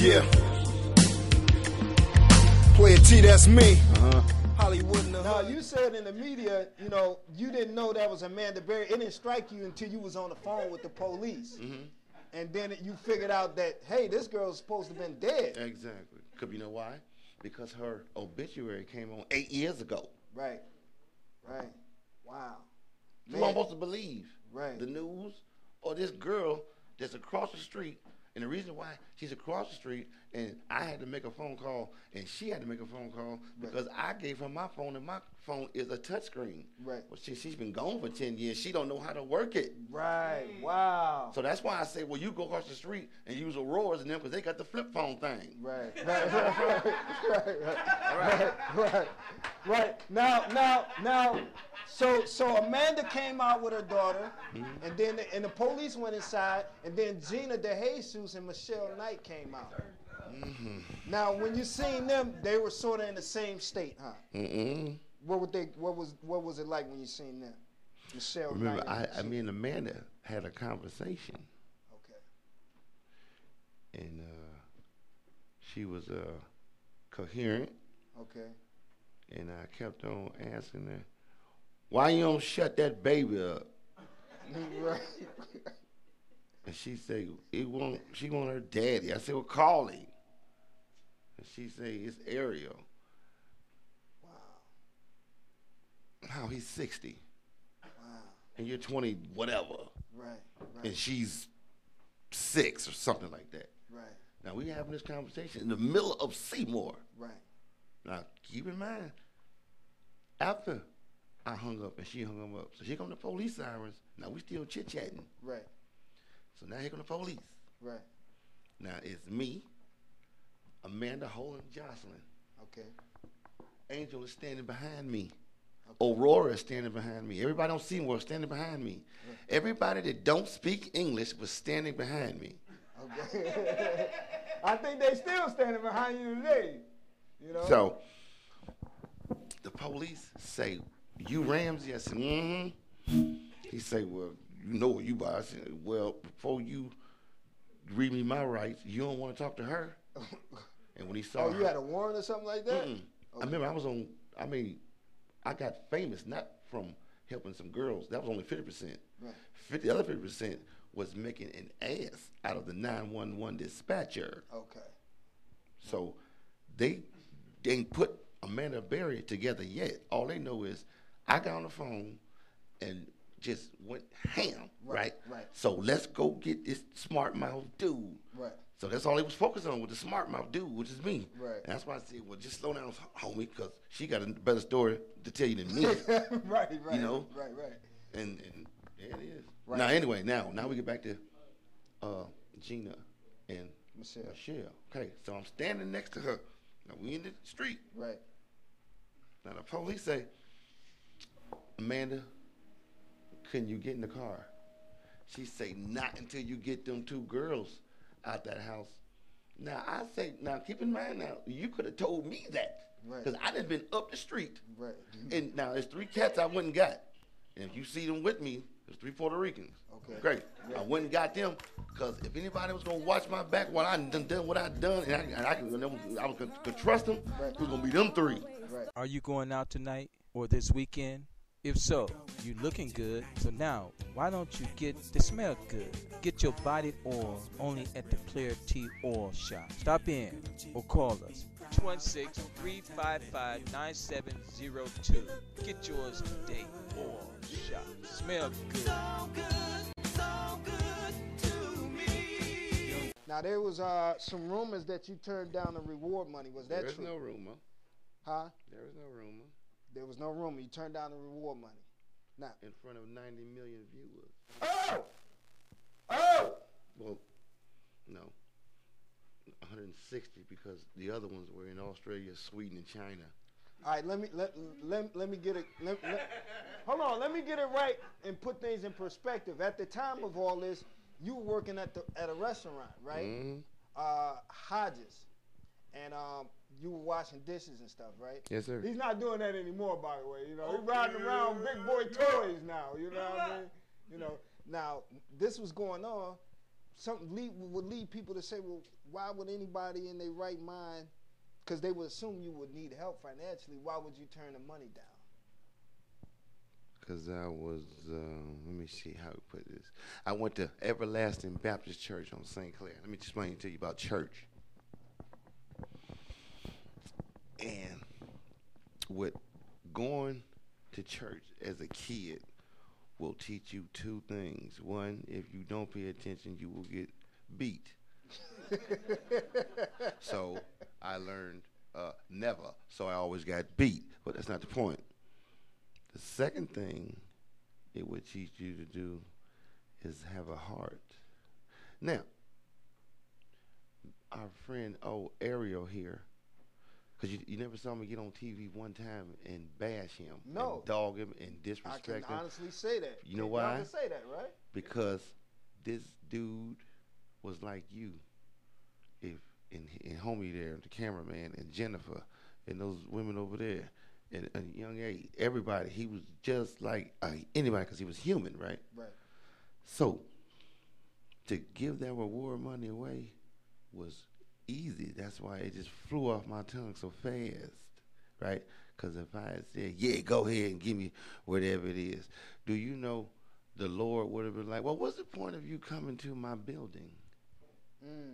Yeah. Playa T, that's me. Hollywood in the Now, hood. you said in the media, you know, you didn't know that was Amanda Berry. It didn't strike you until you was on the phone with the police. And then you figured out that, hey, this girl's supposed to have been dead. Exactly. Because you know why? Because her obituary came on 8 years ago. Right. Right. Wow. You weren't supposed to believe the Right. news or this girl that's across the street. And the reason why she's across the street and I had to make a phone call and she had to make a phone call because I gave her my phone and my phone is a touchscreen. Right. Well, she's been gone for 10 years. She don't know how to work it. Right. Wow. So that's why I say, well, you go across the street and use Auroras and them because they got the flip phone thing. Right. Right. Now. So Amanda came out with her daughter, and then the police went inside, and then Gina Dejesus and Michelle Knight came out. Now, when you seen them, they were sort of in the same state, huh? What was it like when you seen them? Michelle Remember, Knight. I mean, Amanda had a conversation. Okay. And she was coherent. Okay. And I kept on asking her, why you don't shut that baby up? Right. And she said, she want her daddy. I said, well, call him. And she said, it's Ariel. Wow. How he's 60. Wow. And you're 20, whatever. Right. And she's 6 or something like that. Right. Now, we having this conversation in the middle of Seymour. Right. Now, keep in mind, after I hung up and she hung him up, so here come the police sirens. Now, we still chit-chatting. Right. So now here come the police. Right. Now, it's me, Amanda, Holland, Jocelyn. Okay. Angel is standing behind me. Aurora is standing behind me. Everybody on Seymour is standing behind me. Everybody that don't speak English was standing behind me. Okay. I think they still standing behind you today. You know. So the police say, "You Ramsey?" I said, "Mm-hmm." He say, "Well, you know what you buy." I said, "Well, before you read me my rights, you don't want to talk to her." And when he saw you had a warrant or something like that? Okay. I remember I got famous not from helping some girls. That was only 50%. Right. The other 50% was making an ass out of the 911 dispatcher. Okay. So they ain't put Amanda Berry together yet. All they know is I got on the phone and just went ham, right? Right. So let's go get this smart mouth dude. Right. So that's all they was focused on with the smart mouth dude, which is me. Right. And that's why I said, well, just slow down, homie, because she got a better story to tell you than me. Right. You know? Right. And there it is. Right. Now, anyway, now we get back to Gina and Michelle. Okay, so I'm standing next to her. Now, we in the street. Right. Now, the police say, Amanda, can you get in the car? She say, not until you get them 2 girls out that house. Now, I say, now, keep in mind now, you could have told me that. Because I done been up the street. Right. And now, there's 3 cats I went and got. And if you see them with me, there's 3 Puerto Ricans. Okay. Great. Yeah. I went and got them because if anybody was going to watch my back while I done what I done, and I could trust them, it was going to be them 3. Right. Are you going out tonight or this weekend? If so, you looking good. So now, why don't you get the smell good? Get your body oil only at the Playa T Oil Shop. Stop in or call us. 216-355-9702. Get yours today. Oil Shop. Smell good. So good to me. Now, there was some rumors that you turned down the reward money. Was that true? There is no rumor. Huh? There is no rumor. There was no rumor. You turned down the reward money. Now, in front of 90 million viewers. Oh! Well, no. 160 because the other ones were in Australia, Sweden, and China. All right, let me get it. Hold on, let me get it right and put things in perspective. At the time of all this, you were working at a restaurant, right? Mm-hmm. Hodges, and you were washing dishes and stuff, right? Yes, sir. He's not doing that anymore, by the way. You know, he's riding around big boy toys now. You know what I mean? You know. Now this was going on, would lead people to say, well, why would anybody in their right mind, because they would assume you would need help financially, why would you turn the money down? Because I was, let me see how to put this. I went to Everlasting Baptist Church on St. Clair. Let me explain to you about church. And with going to church as a kid will teach you two things. One, if you don't pay attention, you will get beat. So I learned never. So I always got beat. But that's not the point. The second thing it would teach you to do is have a heart. Now, our friend Ariel here, because you never saw me get on TV one time and bash him, No. and dog him, and I disrespect can him. honestly say that. You know Y'all why? can say that, right? Because this dude was like you. If and homie there, the cameraman, and Jennifer, and those women over there, and a young age, everybody, he was just like anybody because he was human, right? Right. So to give that reward money away was easy. That's why it just flew off my tongue so fast, right? Because if I had said, yeah, go ahead and give me whatever it is, do you know the Lord would have been like, well, what's the point of you coming to my building?